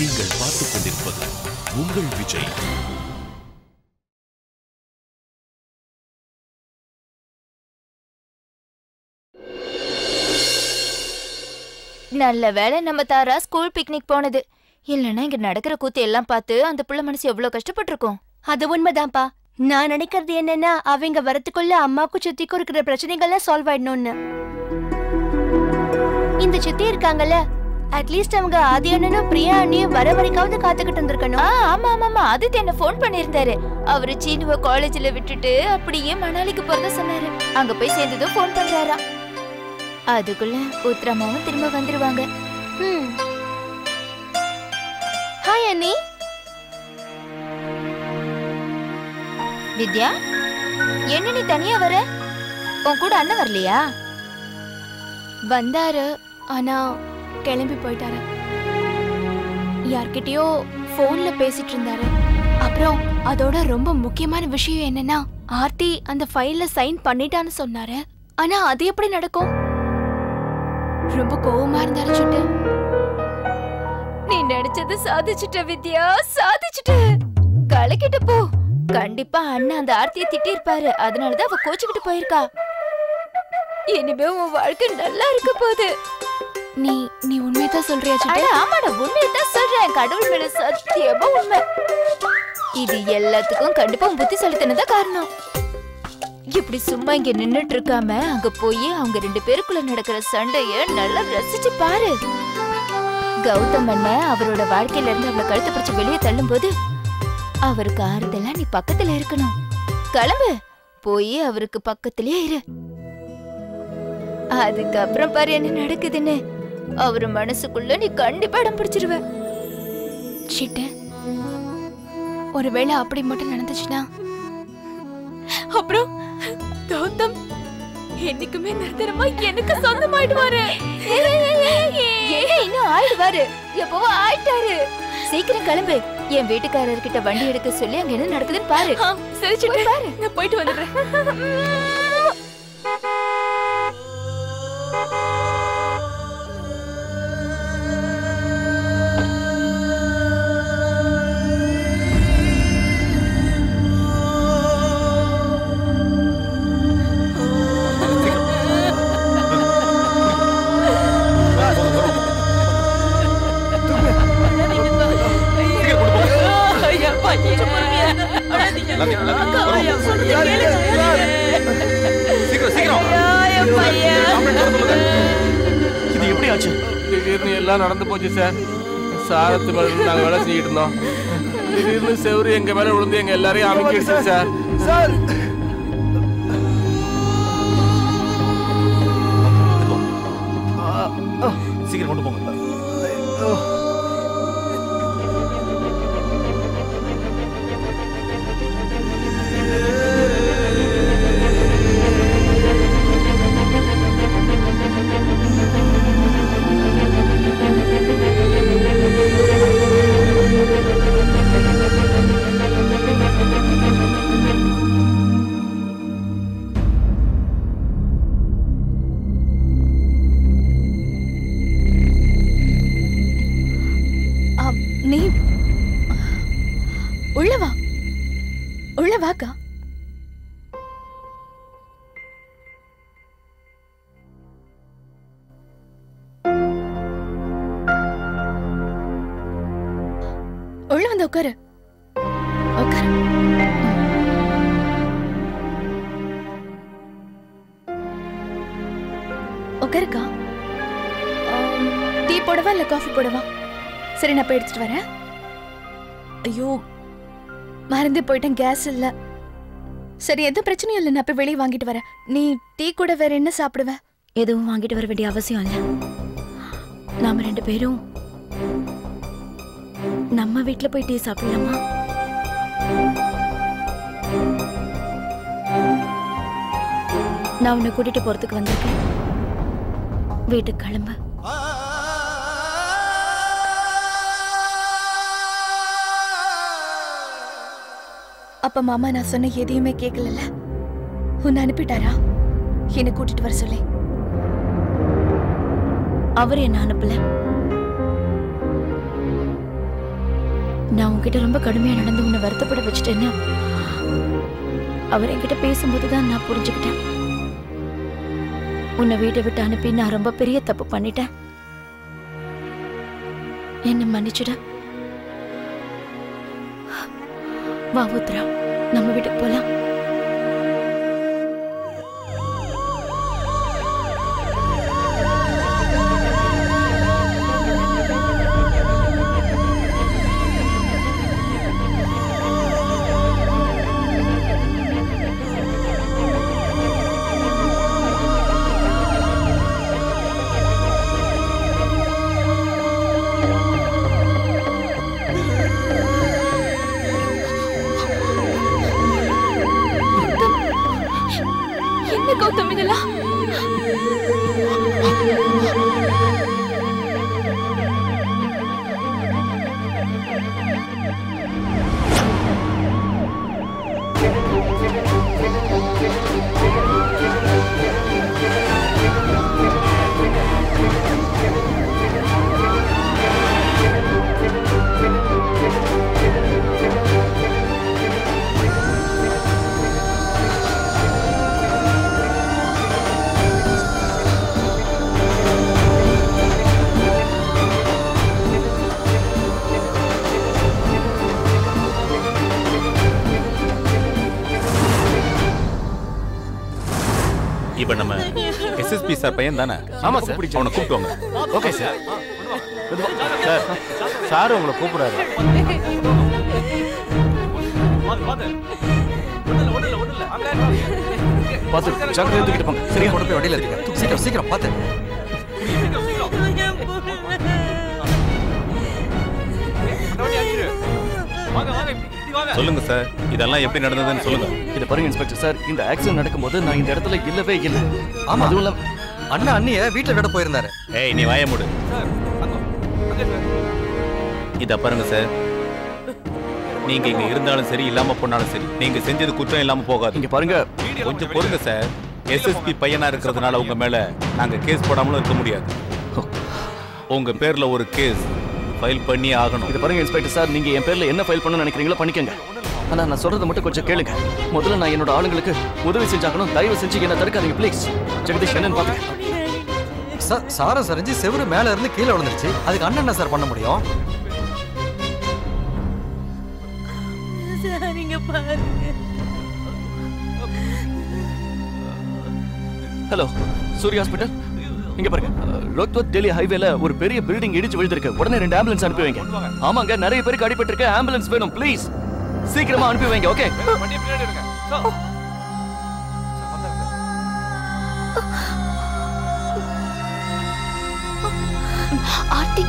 நீங்கள் பார்த்துக் கொண்டிருப்பது உங்கள் விஜய். நல்ல வேளை நம்ம தாரா ஸ்கூல் பிக்னிக் போனது. இல்லன்னா இங்க நடக்கிற கூத்து எல்லாம் பார்த்து அந்த புள்ள மனசு எவ்வளவு கஷ்டப்பட்டிருக்கும். அது உண்மைதான்ப்பா. நான் நினைக்கிறது என்னன்னா அவங்க வரத்துக்குள்ள அம்மாக்கும் சித்திக்கும் இருக்கிற பிரச்சனைகள்லாம் சால்வ் ஆயிடணும்னு. இந்த சித்தி இருக்காங்கல்ல, அட்லீஸ்ட் அவங்க ஆதி அண்ணனும் பிரியா அண்ணியும் வர வரைக்காவது காத்துக்கிட்டு இருந்திருக்கணும். ஆமா ஆமா ஆமா, ஆதித்ய என்ன போன் பண்ணிருந்தாரு. அவரு சீனுவ காலேஜ்ல விட்டுட்டு அப்படியே மணாலிக்கு போறத சொன்னாரு. அங்க போய் சேர்ந்ததும் போன் பண்றாரா. அதுக்குள்ள உத்ராமாவும் திரும்ப வந்துருவாங்க. ஹாய் அண்ணி. வித்யா, என்ன நீ தனியா வர? உன் கூட அண்ணன் வரலையா? வந்தாரு, ஆனா கிளம்பி போயிட்டாரு. யார்கிட்டயோ போன்ல பேசிட்டு இருந்தாரு. அப்புறம் அதோட ரொம்ப முக்கியமான விஷயம் என்னன்னா, ஆர்த்தி அந்த ஃபைல்ல சைன் பண்ணிட்டான்னு சொன்னாரு. ஆனா அது எப்படி நடக்கும்? ரொம்ப கோவமா இருந்தாரு சுட்டு. நீ நினைச்சது சாதிச்சுட்ட வித்யா, சாதிச்சுட்ட. கலக்கிட்டு போ. கண்டிப்பா அண்ணன் அந்த ஆர்த்தியை திட்டிருப்பாரு. அதனாலதான் அவ கோச்சுக்கிட்டு போயிருக்கா. இனிமே உன் வாழ்க்கை நல்லா இருக்க போகுது. நீ உண்மையதான் சொல்றியா சுட்டு? ஆமாடா, உண்மையதான் சொல்றேன். கடவுள் மேல சத்தியமா உண்மை. இது எல்லாத்துக்கும் கண்டிப்பா புத்திசாலித்தனதான் காரணம். இப்படி சும்மா இங்க நின்னுட்டு இருக்காம அங்க போய் அவங்க 2 பேருக்குள்ள நடக்கிற சண்டைய நல்லா ரசிச்சு பாரு. கௌதம் அண்ணன் அவரோட வாழ்க்கையில இருந்து அவளை கழுத்தை பிடிச்சு வெளியே தள்ளும் போது அவருக்கு ஆறுதலா நீ பக்கத்துல இருக்கணும். கிளம்பு, போய் அவருக்கு பக்கத்திலே இரு. அதுக்கப்புறம் பாரு என்ன நடக்குதுன்னு. அவரு மனசுக்குள்ள நீ கண்டிப்பா இடம் பிடிச்சிருவ. சிட்டு, ஒருவேளை அப்படி மட்டும் நடந்துச்சுன்னா அப்புறம் கௌதம் என்னைக்குமே நிரந்தரமா எனக்கு சொந்தமாயிடுவாரு. இன்னும் ஆயிடுவாரு, எப்பவோ ஆயிட்டாரு. சீக்கிரம் கிளம்பு. என் வீட்டுக்காரர்கிட்ட வண்டி எடுக்க சொல்லி அங்க என்ன நடக்குதுன்னு பாரு. சரி சிட்டு, பாரு, நான் போயிட்டு வந்துடுறேன். இது எப்படி ஆச்சு? திடீர்னு எல்லாம் நடந்து போச்சு சார். சாரத்து மேல நாங்க வேலை செஞ்சுட்டு இருந்தோம். திடீர்னு செவரு எங்க மேல விழுந்து எங்க எல்லாரையும் அமைக்கிடுச்சு சார். சார் சீக்கிரம் கொண்டு போங்க. நீ உள்ளவா, உள்ளவாக்கா. உள்ள வந்து உட்காரு, உட்காரு. உட்காருக்கா. டீ போடவா இல்ல காஃபி போடவா? சரி, நான் போய் எடுத்துட்டு வரேன். ஐயோ, மறந்து போயிட்டேன், கேஸ் இல்ல. சரி, எதுவும் பிரச்சனையும் இல்லை, நான் போய் வெளியே வாங்கிட்டு வரேன். நீ டீ கூட வேற என்ன சாப்பிடுவ? எதுவும் வாங்கிட்டு வர வேண்டிய அவசியம் இல்லை. நாம 2 பேரும் நம்ம வீட்டுல போய் டீ சாப்பிடலாமா? நான் உன்னை கூட்டிட்டு போறதுக்கு வந்திருக்கேன். வீட்டுக்கு கிளம்பு. அப்ப மாமா நான் சொன்ன எதையுமே கேட்கல. உன்னை அனுப்பிட்டாரா? என்னை கூட்டிட்டு வர சொல்லி. அவர் என்ன அனுப்பல. நான் உன்கிட்ட ரொம்ப கடுமையா நடந்து உன்னை வருத்தப்பட வச்சுட்டேன்னு அவர் என்கிட்ட பேசும்போது தான் நான் புரிஞ்சுக்கிட்டேன். உன்னை வீட்டை விட்டு அனுப்பி நான் ரொம்ப பெரிய தப்பு பண்ணிட்டேன். என்ன மன்னிச்சுட. வா உத்ரா, நம்ம வீட்டுக்கு போலாம். கௌதம் இதெல்லாம் இப்ப நம்ம எஸ்எஸ்பி சார் பையன் தானே? ஆமா சார். அவனை கூப்பிட்டு வாங்க. Okay sir. சார் சார் உங்களை கூப்பிடுறாரு. பார்த்து ஜாக்கிரதை எடுத்துக்கிட்டு போங்க. சரியா? கொண்டு போய் வண்டியில இருக்கு. சீக்கிரம் சீக்கிரம் பார்த்து. சொல்லுங்க சார், இதெல்லாம் எப்படி நடந்ததுன்னு சொல்லுங்க. இத பாருங்க இன்ஸ்பெக்டர் சார், இந்த ஆக்சிடென்ட் நடக்கும்போது நான் இந்த இடத்துல இல்லவே இல்ல. ஆமா, அதுவும் இல்ல அண்ணா அண்ணிய வீட்டுல விட போயிருந்தாரு. ஏய், நீ வாய மூடு. இத பாருங்க சார், நீங்க இங்க இருந்தாலும் சரி இல்லாம போனாலும் சரி, நீங்க செஞ்சது குற்றம் இல்லாம போகாது. இங்க பாருங்க, கொஞ்சம் பொறுங்க சார். எஸ்எஸ்பி பையனா இருக்கிறதுனால உங்க மேல நாங்க கேஸ் போடாமலும் இருக்க முடியாது. உங்க பேர்ல ஒரு கேஸ் ஃபைல் பண்ணி ஆகணும். இத பாருங்க இன்ஸ்பெக்டர் சார், நீங்க என் பேர்ல என்ன ஃபைல் பண்ணணும்னு நினைக்கிறீங்களோ பண்ணிக்கங்க. ஆனா நான் சொல்றத மட்டும் கொஞ்சம் கேளுங்க. முதல்ல நான் என்னோட ஆளுங்களுக்கு உதவி செஞ்சாகணும். தயவு செஞ்சு என்ன தடுக்காதீங்க ப்ளீஸ். ஜெகதீஷ் என்னன்னு பாத்துக்க. சாரம் சரிஞ்சு செவரு மேல இருந்து கீழே விழுந்துருச்சு. அதுக்கு அண்ணன் என்ன சார் பண்ண முடியும்? Hello, Surya hospital. இங்க பாருங்க, ரோக்வத் டெல்லி ஹைவேல ஒரு பெரிய பில்டிங் இடிச்சு விழுந்திருக்கு. உடனே 2 ஆம்புலன்ஸ் அனுப்பி வைங்க. ஆமாங்க, நிறைய பேருக்கு அடிபட்டு இருக்கு. ஆம்புலன்ஸ் வேணும் ப்ளீஸ். சீக்கிரமா அனுப்பி வைங்க. ஓகே. ஆர்த்தி,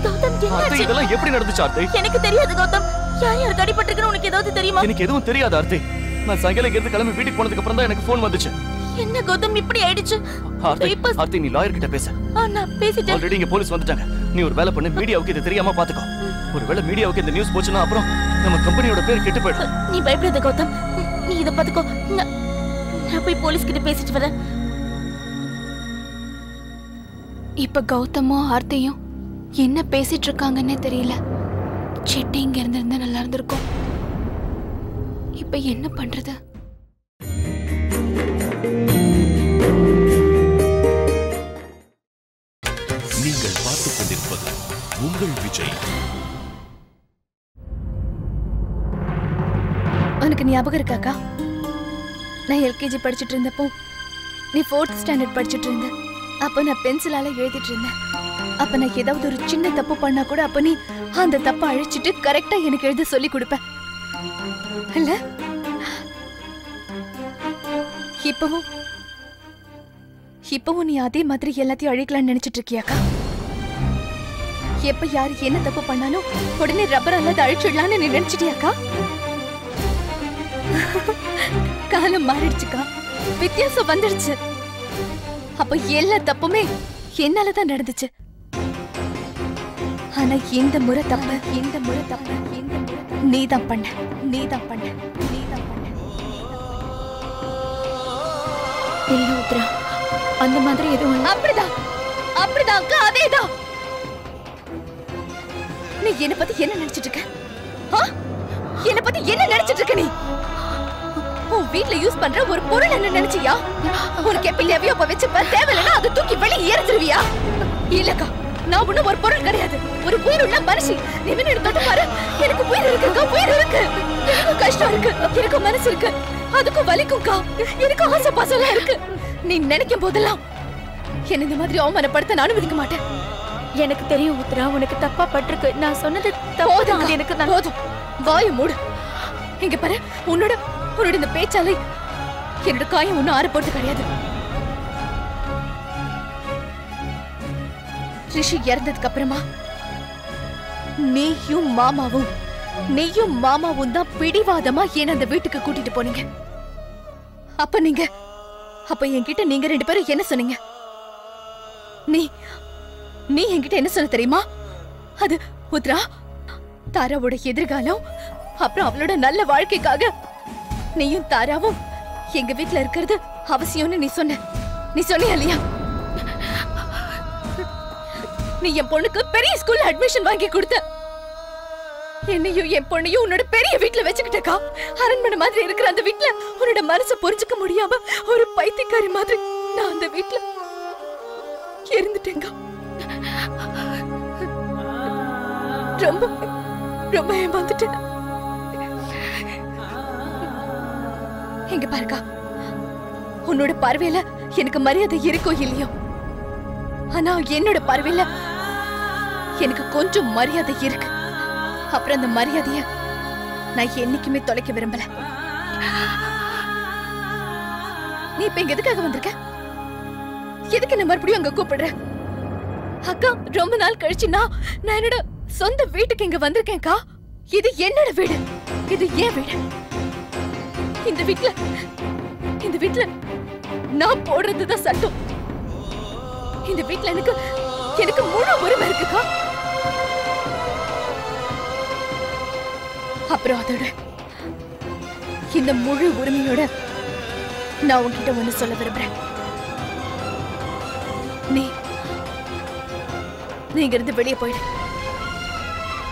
கௌதம் என்னாச்சு? இதெல்லாம் எப்படி நடந்துச்சு ஆர்த்தி? எனக்கு தெரியாது கௌதம். யாருக்கு அடிபட்டிருக்குன்னு உனக்கு ஏதாவது தெரியுமா? எனக்கு எதுவும் தெரியாது ஆர்த்தி. நான் சாயங்காலம் இருந்து கிளம்பி வீட்டுக்கு போனதுக்கு அப்புறம் தான் எனக்கு ஃபோன் வந்துச்சு. என்ன கௌதம் இப்படி ஆயிடுச்சு? ஆர்த்தி, நீ லாயர் கிட்ட பேச. நான் பேசிட்டேன். ஆல்ரெடி இங்க போலீஸ் வந்துட்டாங்க. நீ ஒரு வேலை பண்ணு, மீடியாவுக்கு இது தெரியாம பாத்துக்கோ. ஒருவேளை மீடியாவுக்கு இந்த நியூஸ் போச்சுன்னா அப்புறம் நம்ம கம்பெனியோட பேர் கெட்டு போயிடும். நீ பயப்படாத கௌதம், நீ இத பாத்துக்கோ. நான் போய் போலீஸ் கிட்ட பேசிட்டு வரேன். இப்ப கௌதமும் ஆர்த்தியும் என்ன பேசிட்டு இருக்காங்கன்னே தெரியல. சிட்டி இங்க இருந்திருந்தா நல்லா இருந்திருக்கும். இப்ப என்ன பண்றது? நீங்கள் பார்த்துக் கொண்டிருப்பது உங்கள் விஜய். உனக்கு ஞாபகம் இருக்காக்கா? நான் எல்கேஜி படிச்சுட்டு இருந்தப்போ நீ 4th ஸ்டாண்டர்ட் படிச்சுட்டு இருந்த. அப்போ நான் பென்சிலால எழுதிட்டு இருந்தேன். அப்ப நான் ஏதாவது ஒரு சின்ன தப்பு பண்ணா கூட அப்ப நீ அந்த தப்பை அழிச்சிட்டு கரெக்டா எனக்கு எழுத சொல்லி கொடுப்ப இல்ல? இப்பவும் நீ அதே மாதிரி எல்லாத்தையும் அழிக்கலாம்னு நினைச்சிட்டு இருக்கியாக்கா? எப்ப யாரு என்ன தப்பு பண்ணாலும் உடனே ரப்பர் அல்லது அழிச்சிடலான்னு நீ நினைச்சிட்டியாக்கா? காலம் மாறிடுச்சுக்கா, வித்தியாசம் வந்துடுச்சு. அப்ப எல்லா தப்புமே என்னாலதான் நடந்துச்சு. ஆனா இந்த முறை தப்பு நீதான் பண்ண. இல்ல உத்ரா, அந்த மாதிரி எதுவும் இல்ல. அப்படிதான் அக்கா, அதேதான். நீ என்ன பத்தி என்ன நினைச்சிட்டு இருக்க? என்ன பத்தி என்ன நினைச்சிட்டு இருக்க நீ? உன் வீட்ல யூஸ் பண்ற ஒரு பொருள் என்ன நினைச்சியா? உனக்கு எப்ப தேவையோ அப்ப வச்சுப்ப, தேவையில்லைன்னா அதை தூக்கி வெளியே எறிஞ்சிருவியா? இல்லக்கா, நான் ஒண்ணும் ஒரு பொருள் கிடையாது, ஒரு உயிர் உள்ள மனுஷி. நீ என்ன தொட்டு பாரு, எனக்கு உயிர் இருக்குக்கா, உயிர் இருக்கு. எனக்கு கஷ்டம் இருக்கு, எனக்கு மனசு இருக்கு, அதுக்கும் வலிக்கும்க்கா. எனக்கு ஆசை பாசம்லாம் இருக்கு. நீ நினைக்கும் போதெல்லாம் என்ன இந்த மாதிரி அவமானப்படுத்த நான் அனுமதிக்க மாட்டேன். எனக்கு தெரியும் உத்ரா, உனக்கு தப்பா பட்டிருக்கு. நான் சொன்னது போதும், தப்பு. எனக்கு போதும், வாயை மூடு. இங்க பாரு, உன்னோட இந்த பேச்சாலை என்னோட காயம் ஒன்னும் ஆற போறது கிடையாது. ரிஷி இறந்ததுக்கு அப்புறமா நீயும் மாமாவும் தான் பிடிவாதமா என்ன அந்த வீட்டுக்கு கூட்டிட்டு போனீங்க. அப்ப என்கிட்ட நீங்க 2 பேரும் என்ன சொன்னீங்க? நீ என்கிட்ட என்ன சொன்ன தெரியுமா? அது உத்ரா, தாராவோட எதிர்காலம், அப்புறம் அவளோட நல்ல வாழ்க்கைக்காக நீயும் தாராவும் எங்க வீட்ல இருக்கிறது அவசியம்னு நீ சொன்னியா இல்லையா? நீ என் பொண்ணுக்கு பெரிய ஸ்கூல்ல அட்மிஷன் வாங்கி கொடுத்த. என்னையும் என் பொண்ணையும் உன்னோட பெரிய வீட்ல வச்சுக்கிட்டக்கா. அரண்மனை மாதிரி இருக்கிற அந்த வீட்ல உன்னோட மனசை புரிஞ்சுக்க முடியாம ஒரு பைத்தியக்காரி மாதிரி நான் அந்த வீட்ல இருந்துட்டேங்க. ரொம்ப ரொம்ப ஏமாந்துட்டேன். எங்க பாருக்கா, உன்னோட பார்வையில எனக்கு மரியாதை இருக்கோ இல்லையோ, ஆனா என்னோட பார்வையில எனக்கு கொஞ்சம் மரியாதை இருக்கு. அப்புறம் அந்த மரியாதைய நான் என்னைக்குமே தொலைக்க விரும்பல. நீ இப்ப இங்க எதுக்காக வந்திருக்க? எதுக்கு என்ன மறுபடியும் அங்க கூப்பிடுற? அக்கா, ரொம்ப நாள் கழிச்சு நான் என்னோட சொந்த வீட்டுக்கு இங்க வந்திருக்கேன்க்கா. இது என்னோட வீடு, இது ஏன் வீடு. இந்த வீட்ல நான் போடுறதுதான் சட்டம். இந்த வீட்ல எனக்கு முழு உரிமை இருக்குக்கா. அப்புறம் அதோட இந்த முழு உரிமையோட நான் உன்கிட்ட ஒண்ணு சொல்ல விரும்புறேன். நீங்க இருந்து வெளியே போயிடு.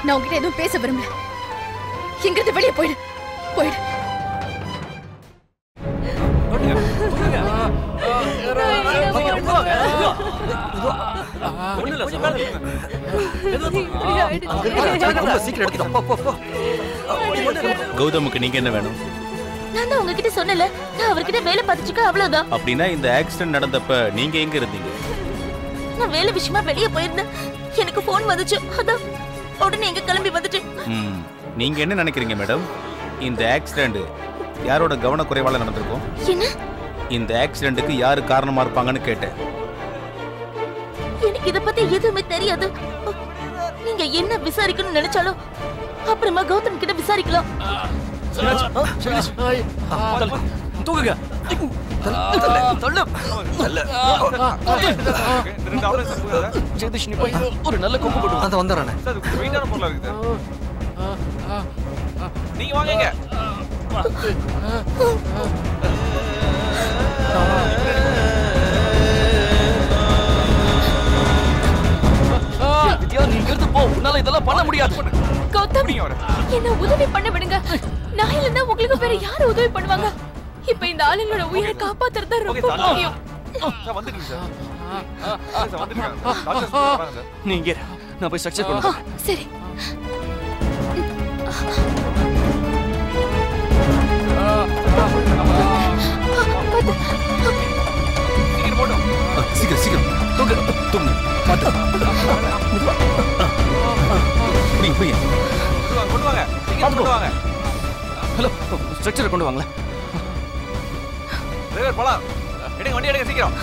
நான் உன்கிட்ட எதுவும் பேச விரும்பல. இங்க இருந்து வெளியே போயிடு. கௌதமுக்கு நீங்க என்ன வேணும்? நான் தான் உங்ககிட்ட சொன்னல, நான் அவர்கிட்ட வேலை பார்த்துச்சுக்க, அவ்வளவுதான். அப்படின்னா இந்த ஆக்சிடென்ட் நடந்தப்ப நீங்க எங்க இருந்தீங்க? நான் வேலை விஷயமா வெளியே போயிருந்தேன். எனக்கு போன் வந்துச்சு, அதான் உடனே எங்க கிளம்பி வந்துட்டேன். நீங்க என்ன நினைக்கிறீங்க மேடம்? இந்த ஆக்சிடென்ட் யாரோட கவனக்குறைவால நடந்திருக்கும்? என்ன? இந்த ஆக்சிடென்ட்க்கு யாரு காரணமா இருப்பாங்கன்னு கேட்டேன். எனக்கு இத பத்தி எதுவுமே தெரியாது. நீங்க என்ன விசாரிக்கணும்னு நினைச்சாலும் அப்புறமா கௌதம் கிட்ட விசாரிக்கலாம். தூக்குங்க. ஜெகதீஷ், நீ போய் ஒரு நல்ல கொம்பு போடு. அத வந்துறானே. நீங்க வாங்க. வித்யா, நீ இருந்து போ. உன்னால இதெல்லாம் பண்ண முடியாது. கௌதம், என்ன உதவி பண்ண விடுங்க. நான் இல்லைன்னா உங்களுக்கு வேற யாரு உதவி பண்ணுவாங்க? இப்ப இந்த ஆளுங்களோட உயிரை காப்பாத்துறது ரொம்ப முக்கியம். நீங்க நான் போய் ஸ்ட்ரக்சர் பண்ணுறேன். சரி. சீக்கிரம் தூக்கு. பாத்து. ஹலோ, ஸ்ட்ரக்சரை கொண்டு வாங்களேன். போலாம். எடுங்க, வண்டி எடுங்க சீக்கிரம்.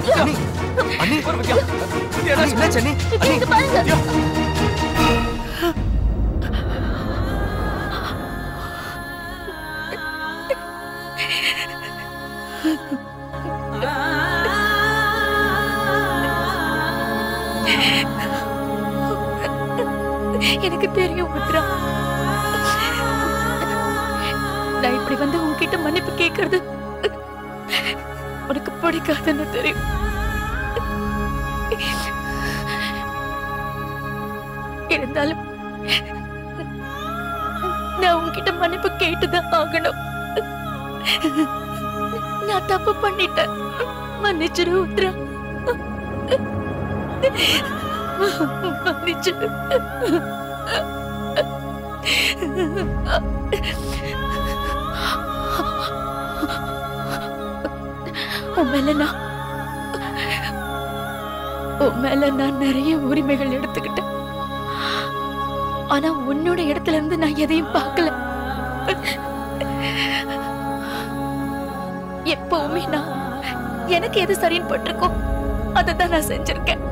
வித்யா அண்ணி அண்ணி வித்யா வித்யா அண்ணி என்ன அண்ணி வித்யா இங்க பாருங்க எனக்கு தெரியும் முத்ரா, நான் இப்படி வந்து உன்கிட்ட மன்னிப்பு கேட்கறது உனக்கு பிடிக்காதுன்னு தெரியும். இருந்தாலும் நான் உன்கிட்ட மன்னிப்பு கேட்டுதான் ஆகணும். நான் தப்பு பண்ணிட்டேன், மன்னிச்சிரு உத்ரா, மன்னிச்சிரு. உன் மேல நான் நிறைய உரிமைகள் எடுத்துக்கிட்டேன். ஆனா உன்னோட இடத்துல இருந்து நான் எதையும் பார்க்கல. எப்பவுமே நான் எனக்கு எது சரின்னு பட்டிருக்கோ அதைதான் நான் செஞ்சிருக்கேன்.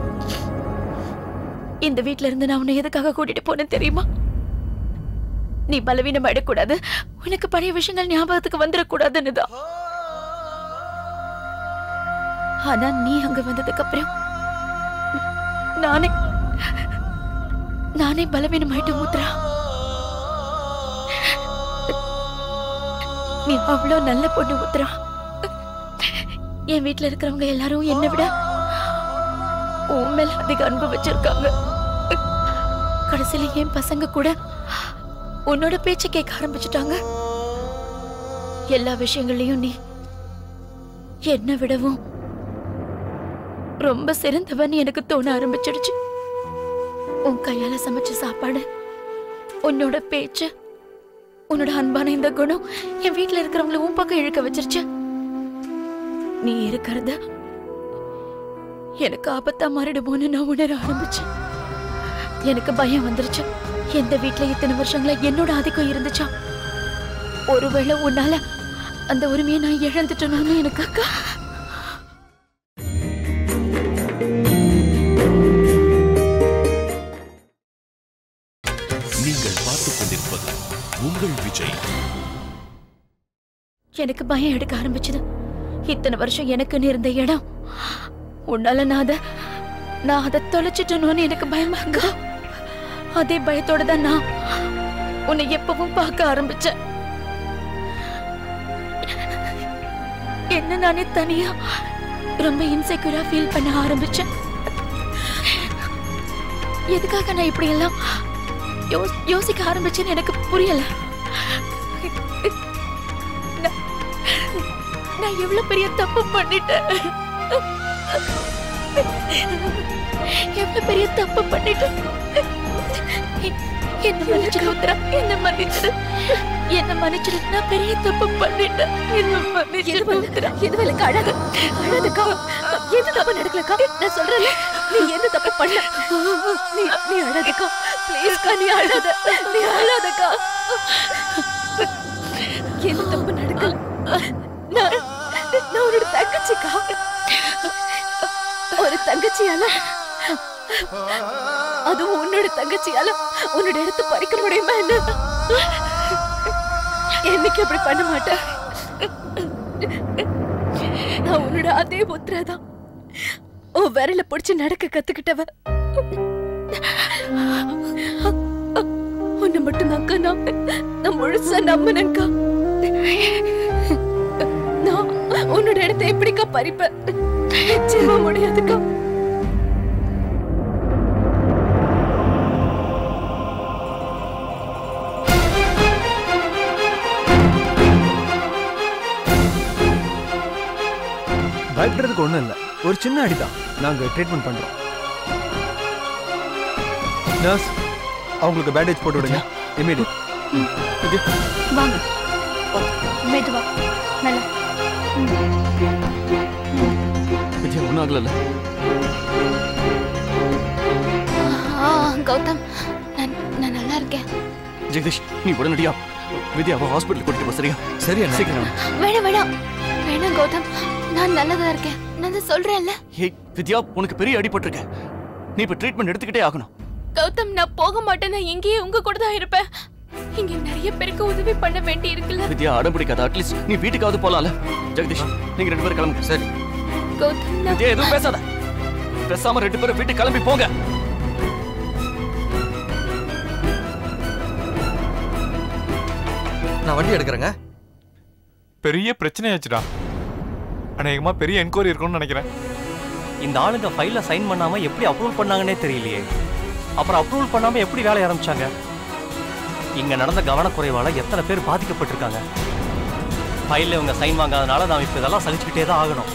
இந்த வீட்ல இருந்து நான் உன்னை எதுக்காக கூட்டிட்டு போனேன் தெரியுமா? நீ பலவீனம் ஆயிடக்கூடாது, உனக்கு பழைய விஷயங்கள் ஞாபகத்துக்கு வந்துடக்கூடாதுன்னு தான். ஆனா நீ அங்க வந்ததுக்கு அப்புறம் நானே பலவீனம் ஆயிட்டு முத்ரா. நீ அவ்வளவு நல்ல பொண்ணு முத்ரா. என் வீட்டுல இருக்கிறவங்க எல்லாரும் என்னை விட உன் மேல அதிக அன்பு வச்சிருக்காங்க. கடைசியில என் பசங்க கூட உன்னோட பேச்ச கேட்க ஆரம்பிச்சுட்டாங்க. எல்லா விஷயங்களையும் நீ என்ன விடவும் ரொம்ப சிறந்தவன் எனக்கு தோண ஆரம்பிச்சிடுச்சு. உன் கையால சமைச்ச சாப்பாடு, உன்னோட பேச்சு, உன்னோட அன்பான இந்த குணம் என் வீட்டுல இருக்கிறவங்களை உன் பக்கம் இழுக்க வச்சிருச்சு. நீ இருக்கிறத எனக்கு ஆபத்தா மாறிடுமோன்னு நான் உணர ஆரம்பிச்சேன். எனக்கு பயம் வந்துருச்சு. எந்த வீட்டுல இத்தனை வருஷங்களா என்னோட ஆதிக்கம் இருந்துச்சா? ஒருவேளை உன்னால அந்த உரிமையை நான் இழந்துட்டேன்னு எனக்கு நீங்கள் பார்த்துக் கொண்டிருப்பது உங்கள் விஜய். எனக்கு பயம் எடுக்க ஆரம்பிச்சது. இத்தனை வருஷம் எனக்குன்னு இருந்த இடம் உன்னால நான் அதை தொலைச்சிட்டேன்னு எனக்கு பயமா இருந்தது. அதே பயத்தோட தான் நான் உன்னை எப்பவும் பார்க்க ஆரம்பிச்சேன். என்ன நானே தனியா ரொம்ப இன்செக்யூரா ஃபீல் பண்ண ஆரம்பிச்சேன். எதுக்காக நான் இப்படி எல்லாம் யோசிக்க ஆரம்பிச்சேன்னு எனக்கு புரியல. நான் எவ்வளவு பெரிய தப்பு பண்ணிட்டேன், எவ்வளவு பெரிய தப்பு பண்ணிட்டேன். என்ன மன்னிச்சிடு உத்தரா, என்ன மன்னிச்சிடு, என்ன மன்னிச்சிடு. நான் பெரிய தப்பு பண்ணிட்டேன், என்ன மன்னிச்சிடு உத்தரா. எதுவும் அழாத அழாதக்கா, எது தப்பு நடக்கலக்கா. நான் சொல்றேன், நீ எந்த தப்பு பண்ணல. நீ அழாதக்கா, ப்ளீஸ்க்கா, நீ அழாதக்கா. எந்த தப்பு நடக்கல. நான் உன்னோட தங்கச்சிக்கா. ஒரு தங்கச்சியால, அதுவும் உன்னோட தங்கச்சியால உன்னோட இடத்தை பறிக்க முடியுமா என்ன? என்னைக்கு அப்படி பண்ண மாட்டேன். நான் உன்னோட அதே முத்திரதான். உன் விரல பிடிச்சு நடக்க கத்துக்கிட்டவ உன்னை மட்டும்தான்க்கா நான் முழுசா நம்பினேன்க்கா. நான் உன்னோட இடத்தை எப்படிக்கா பறிப்பேன்? நிச்சயமா முடியாதுக்கா. பயப்படுறதுக்கு ஒண்ணும் இல்ல, ஒரு சின்ன அடிதான். நாங்க ட்ரீட்மெண்ட் பண்றோம். நர்ஸ், அவங்களுக்கு பேண்டேஜ் போட்டு விடுங்க. இமீடியட். வாங்க, மெதுவா, நல்லா. விஜய் ஒன்றும் ஆகல. கௌதம், நான் நல்லா இருக்கேன். ஜெகதீஷ், நீ உடனடியா வித்யாவை ஹாஸ்பிட்டல் கூட்டிட்டு போ. சரியா? சரியா? சீக்கிரம். வேணாம் கௌதம், நான் நல்லதா இருக்கேன். நான் தான் சொல்றேன்ல. ஏய் வித்யா, உனக்கு பெரிய அடிபட்டிருக்க. நீ இப்ப ட்ரீட்மெண்ட் எடுத்துக்கிட்டே ஆகணும். கௌதம், நான் போக மாட்டேன். நான் இங்கேயே உங்க கூட தான் இருப்பேன். இங்க நிறைய பேருக்கு உதவி பண்ண வேண்டி இருக்குல்ல. வித்யா, அடம் பிடிக்காத. அட்லீஸ்ட் நீ வீட்டுக்காவது போலாம்ல. ஜெகதீஷ், நீங்க 2 பேரும் கிளம்புங்க. சரி. கௌதம், வித்யா, எதுவும் பேசாத. பேசாம 2 பேரும் வீட்டுக்கு கிளம்பி போங்க. நான் வண்டி எடுக்கிறேங்க. பெரிய பிரச்சனையாச்சுடா. அநேகமா பெரிய என்கொயரி இருக்கும்னு நினைக்கிறேன். இந்த ஆளுங்க ஃபைல்ல சைன் பண்ணாம எப்படி அப்ரூவல் பண்ணாங்கன்னே தெரியலையே. அப்புறம் அப்ரூவல் பண்ணாம எப்படி வேலைய ஆரம்பிச்சாங்க? இங்க நடந்த கவனக்குறைவால எத்தனை பேர் பாதிக்கப்பட்டிருக்காங்க. ஃபைல்ல இவங்க சைன் வாங்காதனால நாம் இப்ப இதெல்லாம் சகிச்சுக்கிட்டே தான் ஆகணும்.